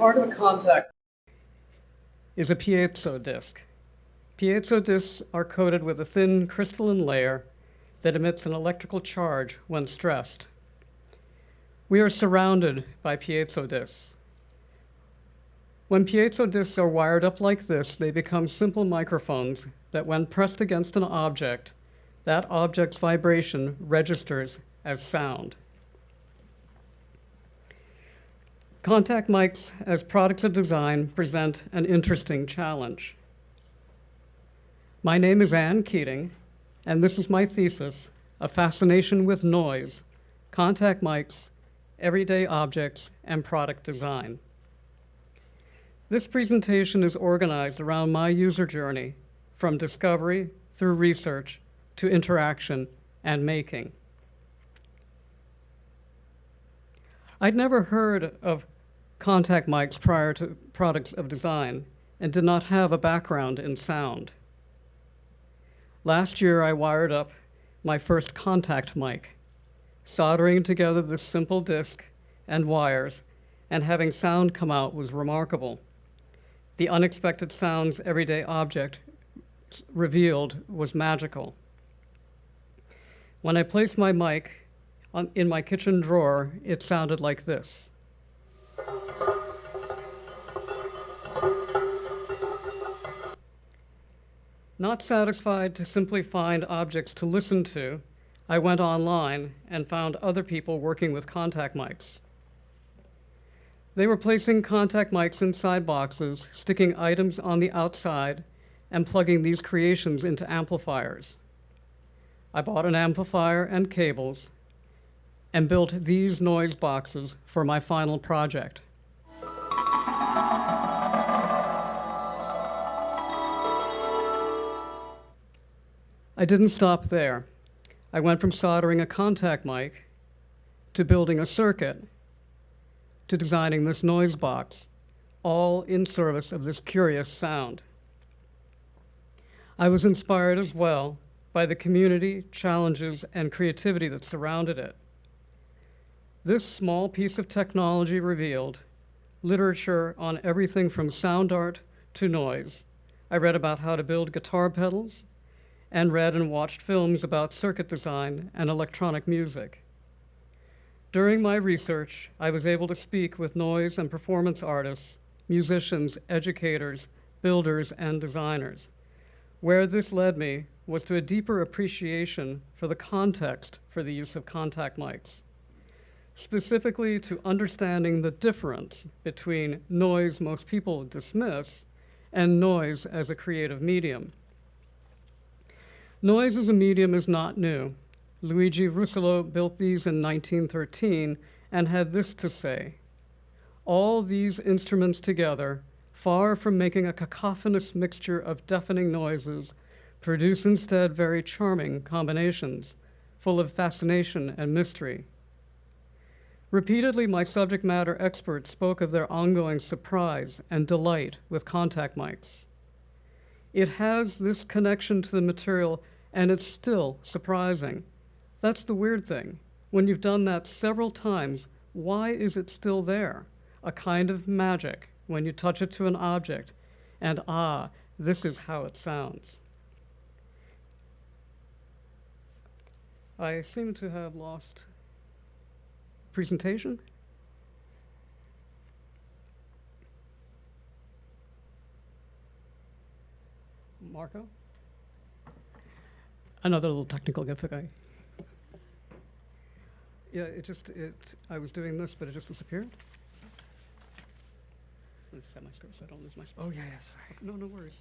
heart of a contact is a piezo disc. Piezo discs are coated with a thin crystalline layer that emits an electrical charge when stressed. We are surrounded by piezo discs. When piezo discs are wired up like this, they become simple microphones that, when pressed against an object, that object's vibration registers as sound. Contact mics as products of design present an interesting challenge. My name is Keating, and this is my thesis, A Fascination with Noise, Contact Mics, Everyday Objects, and Product Design. This presentation is organized around my user journey from discovery through research to interaction and making. I'd never heard of contact mics prior to products of design and did not have a background in sound. Last year, I wired up my first contact mic, soldering together this simple disc and wires, and having sound come out was remarkable. The unexpected sounds everyday object revealed was magical. When I placed my mic in my kitchen drawer, it sounded like this. Not satisfied to simply find objects to listen to, I went online and found other people working with contact mics. They were placing contact mics inside boxes, sticking items on the outside, and plugging these creations into amplifiers. I bought an amplifier and cables and built these noise boxes for my final project. I didn't stop there. I went from soldering a contact mic to building a circuit to designing this noise box, all in service of this curious sound. I was inspired as well by the community, challenges, and creativity that surrounded it. This small piece of technology revealed literature on everything from sound art to noise. I read about how to build guitar pedals and read and watched films about circuit design and electronic music. During my research, I was able to speak with noise and performance artists, musicians, educators, builders, and designers. Where this led me was to a deeper appreciation for the context for the use of contact mics, specifically to understanding the difference between noise most people dismiss and noise as a creative medium. Noise as a medium is not new. Luigi Russolo built these in 1913 and had this to say: all these instruments together, far from making a cacophonous mixture of deafening noises, produce instead very charming combinations, full of fascination and mystery. Repeatedly, my subject matter experts spoke of their ongoing surprise and delight with contact mics. It has this connection to the material, and it's still surprising. That's the weird thing. When you've done that several times, why is it still there? A kind of magic when you touch it to an object, and this is how it sounds. I seem to have lost presentation. Marco? Another little technical difficulty. Yeah, I was doing this, but it just disappeared. Let me just have my script so I don't lose my spot. Oh, yeah, sorry. No worries.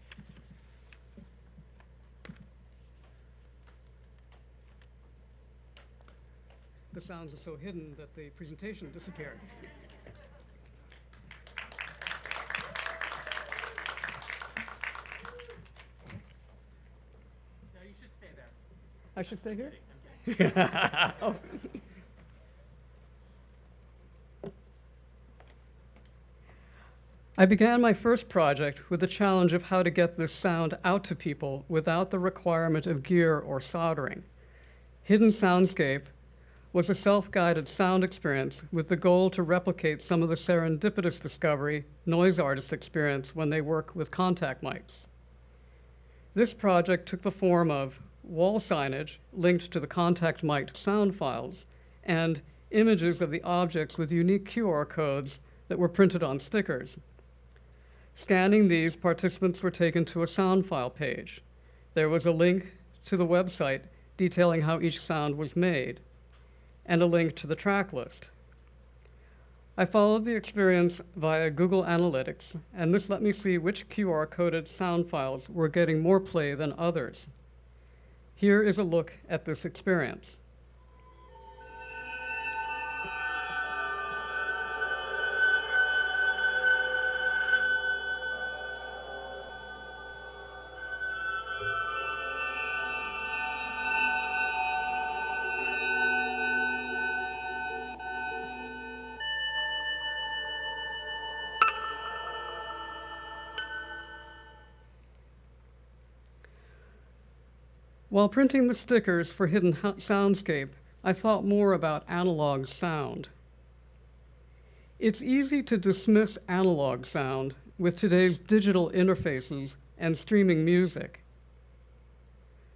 The sounds are so hidden that the presentation disappeared. No, you should stay there. I should stay here? Oh. I began my first project with the challenge of how to get this sound out to people without the requirement of gear or soldering. Hidden Soundscape was a self-guided sound experience with the goal to replicate some of the serendipitous discovery noise artists experience when they work with contact mics. This project took the form of wall signage linked to the contact mic sound files and images of the objects with unique QR codes that were printed on stickers. Scanning these, participants were taken to a sound file page. There was a link to the website detailing how each sound was made, and a link to the track list. I followed the experience via Google Analytics, and this let me see which QR-coded sound files were getting more play than others. Here is a look at this experience. While printing the stickers for Hidden Soundscape, I thought more about analog sound. It's easy to dismiss analog sound with today's digital interfaces and streaming music.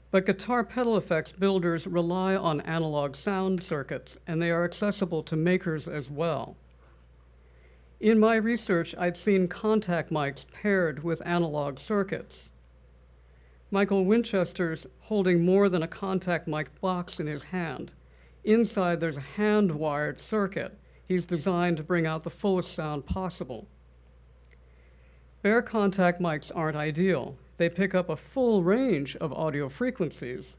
But guitar pedal effects builders rely on analog sound circuits, and they are accessible to makers as well. In my research, I'd seen contact mics paired with analog circuits. Michael Winchester's holding more than a contact mic box in his hand. Inside, there's a hand-wired circuit he's designed to bring out the fullest sound possible. Bare contact mics aren't ideal. They pick up a full range of audio frequencies.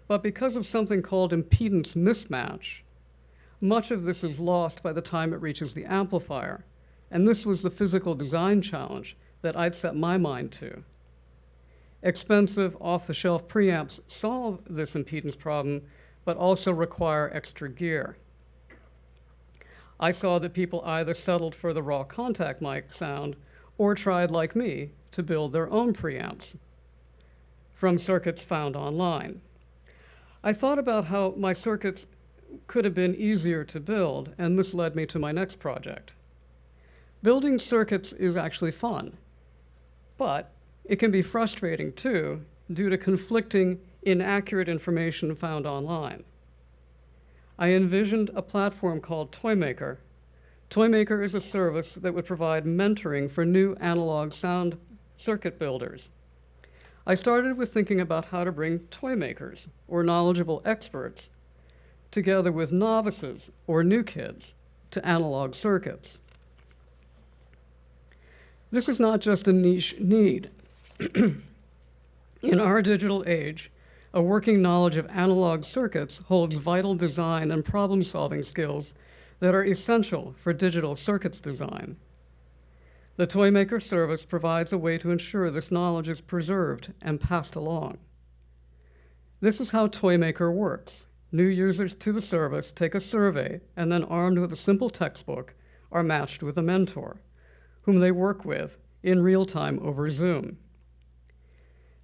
But because of something called impedance mismatch, much of this is lost by the time it reaches the amplifier. And this was the physical design challenge that I'd set my mind to. Expensive, off-the-shelf preamps solve this impedance problem, but also require extra gear. I saw that people either settled for the raw contact mic sound or tried, like me, to build their own preamps from circuits found online. I thought about how my circuits could have been easier to build, and this led me to my next project. Building circuits is actually fun, but it can be frustrating, too, due to conflicting, inaccurate information found online. I envisioned a platform called Toymaker. Toymaker is a service that would provide mentoring for new analog sound circuit builders. I started with thinking about how to bring toymakers, or knowledgeable experts, together with novices, or new kids, to analog circuits. This is not just a niche need. In our digital age, a working knowledge of analog circuits holds vital design and problem-solving skills that are essential for digital circuits design. The Toymaker service provides a way to ensure this knowledge is preserved and passed along. This is how Toymaker works. New users to the service take a survey and then, armed with a simple textbook, are matched with a mentor, whom they work with in real time over Zoom.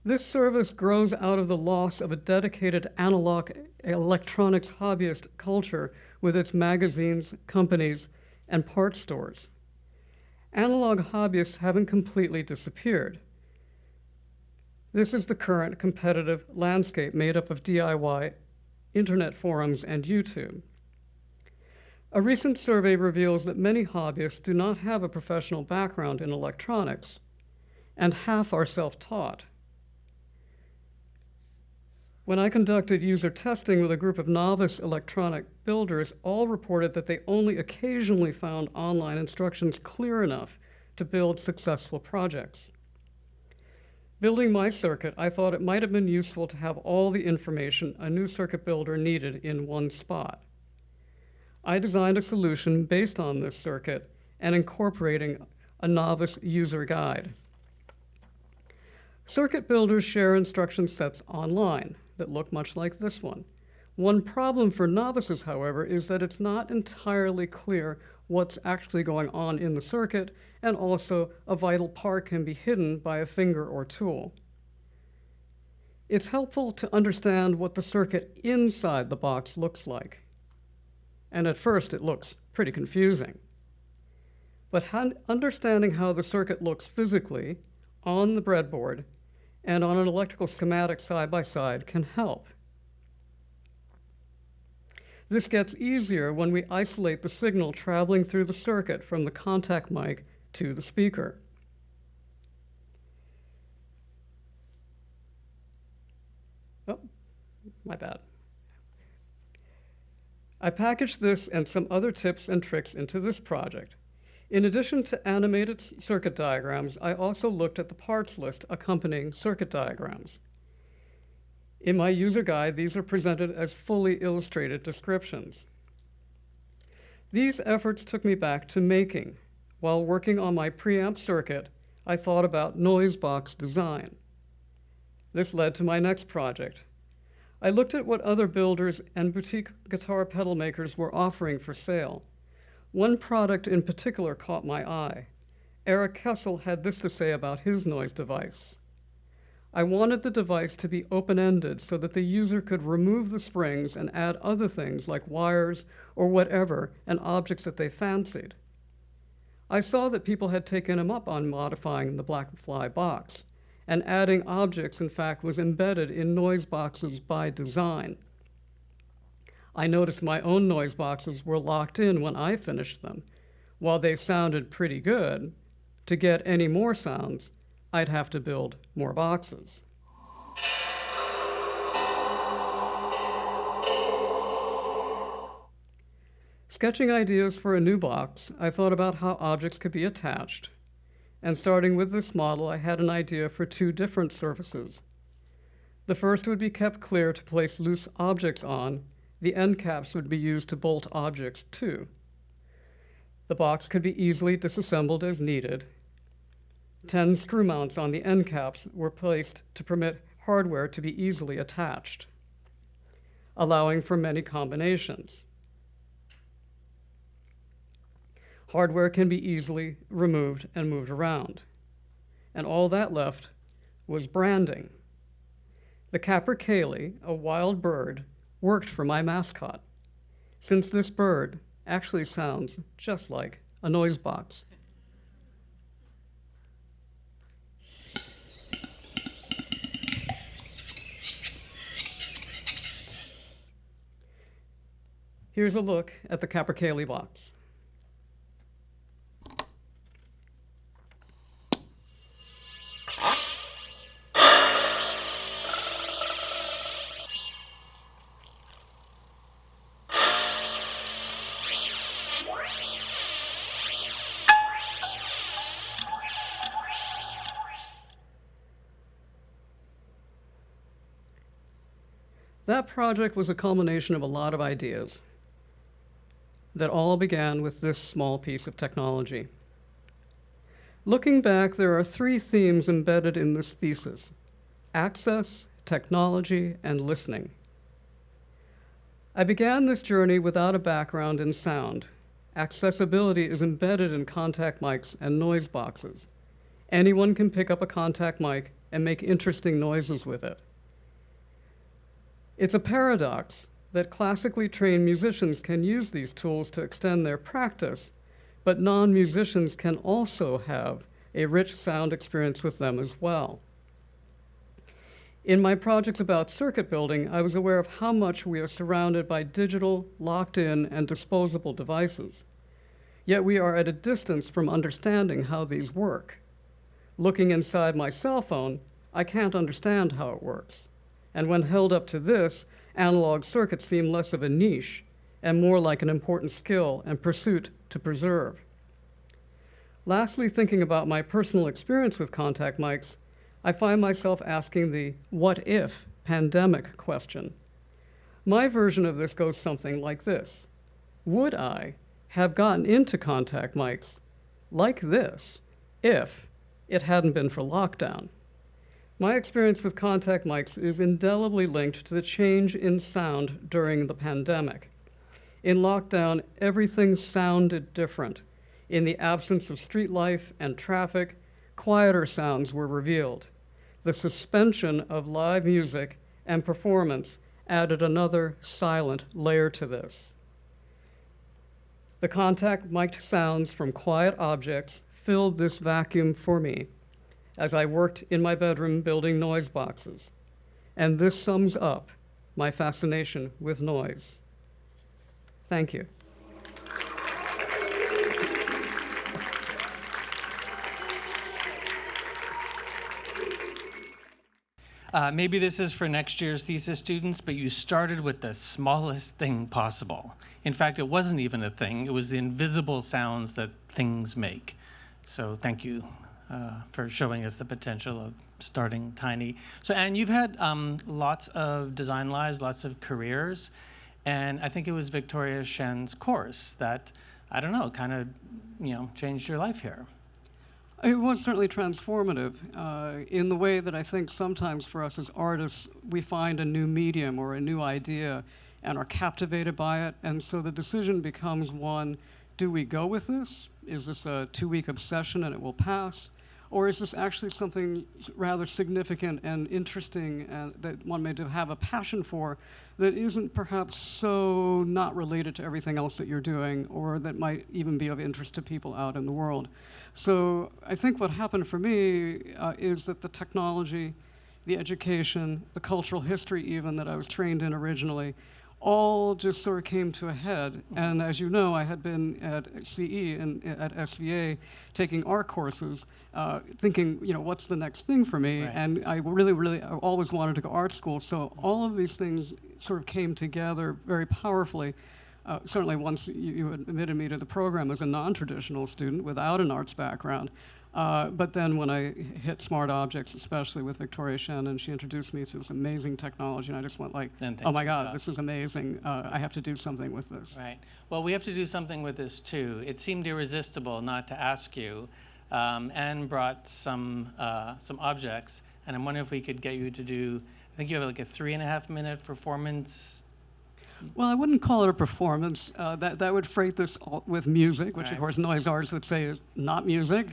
This service grows out of the loss of a dedicated analog electronics hobbyist culture with its magazines, companies, and parts stores. Analog hobbyists haven't completely disappeared. This is the current competitive landscape made up of DIY, internet forums, and YouTube. A recent survey reveals that many hobbyists do not have a professional background in electronics, and half are self-taught. When I conducted user testing with a group of novice electronic builders, all reported that they only occasionally found online instructions clear enough to build successful projects. Building my circuit, I thought it might have been useful to have all the information a new circuit builder needed in one spot. I designed a solution based on this circuit and incorporating a novice user guide. Circuit builders share instruction sets online that look much like this one. One problem for novices, however, is that it's not entirely clear what's actually going on in the circuit, and also a vital part can be hidden by a finger or tool. It's helpful to understand what the circuit inside the box looks like. and at first it looks pretty confusing. But understanding how the circuit looks physically on the breadboard and on an electrical schematic side by side can help. This gets easier when we isolate the signal traveling through the circuit from the contact mic to the speaker. Oh, my bad. I packaged this and some other tips and tricks into this project. In addition to animated circuit diagrams, I also looked at the parts list accompanying circuit diagrams. In my user guide, these are presented as fully illustrated descriptions. These efforts took me back to making. While working on my preamp circuit, I thought about noise box design. This led to my next project. I looked at what other builders and boutique guitar pedal makers were offering for sale. One product in particular caught my eye. Eric Kessel had this to say about his noise device. I wanted the device to be open-ended so that the user could remove the springs and add other things like wires or whatever and objects that they fancied. I saw that people had taken him up on modifying the Blackfly box, and adding objects, in fact, was embedded in noise boxes by design. I noticed my own noise boxes were locked in when I finished them. While they sounded pretty good, to get any more sounds, I'd have to build more boxes. Sketching ideas for a new box, I thought about how objects could be attached. And starting with this model, I had an idea for two different surfaces. The first would be kept clear to place loose objects on. The end caps would be used to bolt objects to. The box could be easily disassembled as needed. 10 screw mounts on the end caps were placed to permit hardware to be easily attached, allowing for many combinations. Hardware can be easily removed and moved around. And all that left was branding. The capercaillie, a wild bird, worked for my mascot, since this bird actually sounds just like a noise box. Here's a look at the capercaillie box. That project was a culmination of a lot of ideas that all began with this small piece of technology. Looking back, there are three themes embedded in this thesis: access, technology, and listening. I began this journey without a background in sound. Accessibility is embedded in contact mics and noise boxes. Anyone can pick up a contact mic and make interesting noises with it. It's a paradox that classically trained musicians can use these tools to extend their practice, but non-musicians can also have a rich sound experience with them as well. In my projects about circuit building, I was aware of how much we are surrounded by digital, locked-in, and disposable devices. Yet we are at a distance from understanding how these work. Looking inside my cell phone, I can't understand how it works. And when held up to this, analog circuits seem less of a niche and more like an important skill and pursuit to preserve. Lastly, thinking about my personal experience with contact mics, I find myself asking the what if pandemic question. My version of this goes something like this: would I have gotten into contact mics like this if it hadn't been for lockdown? My experience with contact mics is indelibly linked to the change in sound during the pandemic. In lockdown, everything sounded different. In the absence of street life and traffic, quieter sounds were revealed. The suspension of live music and performance added another silent layer to this. The contact mic'd sounds from quiet objects filled this vacuum for me as I worked in my bedroom building noise boxes. And this sums up my fascination with noise. Thank you. Maybe this is for next year's thesis students, but you started with the smallest thing possible. In fact, it wasn't even a thing. It was the invisible sounds that things make. So thank you for showing us the potential of starting tiny. So Anne, you've had lots of design lives, lots of careers, and I think it was Victoria Shen's course that, I don't know, kind of changed your life here. It was certainly transformative in the way that I think sometimes for us as artists, we find a new medium or a new idea and are captivated by it. And so the decision becomes one, do we go with this? Is this a 2-week obsession and it will pass? Or is this actually something rather significant and interesting and that one may have a passion for that isn't perhaps so not related to everything else that you're doing or that might even be of interest to people out in the world? So I think what happened for me is that the technology, the education, the cultural history even that I was trained in originally, all just sort of came to a head. And as you know, I had been at CE and at SVA taking art courses, thinking, what's the next thing for me? Right. And I really, I always wanted to go art school. So all of these things sort of came together very powerfully. Certainly once you admitted me to the program as a non-traditional student without an arts background. But then when I hit smart objects, especially with Victoria Shen, and she introduced me to this amazing technology, and I just went like, oh my God, this is amazing. I have to do something with this. Right. Well, we have to do something with this too. It seemed irresistible not to ask you. Anne brought some objects, and I'm wondering if we could get you to do, I think you have like a 3.5-minute performance. Well, I wouldn't call it a performance. That would freight this with music, which, right, of course, noise artists would say is not music.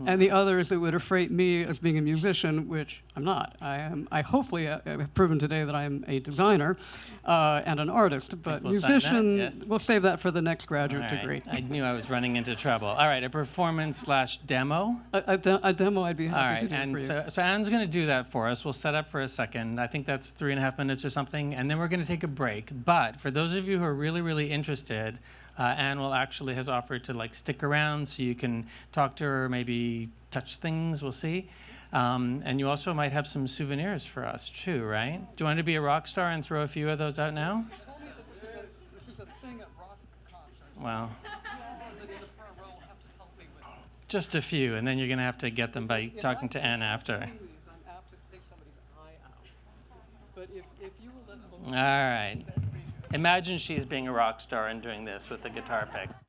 And the other is it would affrate me as being a musician, which I'm not. I hopefully have proven today that I'm a designer and an artist, but musician, yes. We'll save that for the next graduate degree. I knew I was running into trouble. All right, a performance/demo? A demo I'd be happy to do for you. And so Anne's going to do that for us. We'll set up for a second. I think that's 3.5 minutes or something, and then we're going to take a break. But for those of you who are really, really interested, Anne has offered to stick around so you can talk to her, maybe touch things, we'll see. And you also might have some souvenirs for us too, right? Do you want to be a rock star and throw a few of those out now? You told me that this is a thing at rock concerts. Well, in the front row will have to help me with it. Just a few, and then you're going to have to get them by talking to Anne after. I'm apt to take somebody's eye out. But if you will let them... All right. Imagine she's being a rock star and doing this with the guitar picks.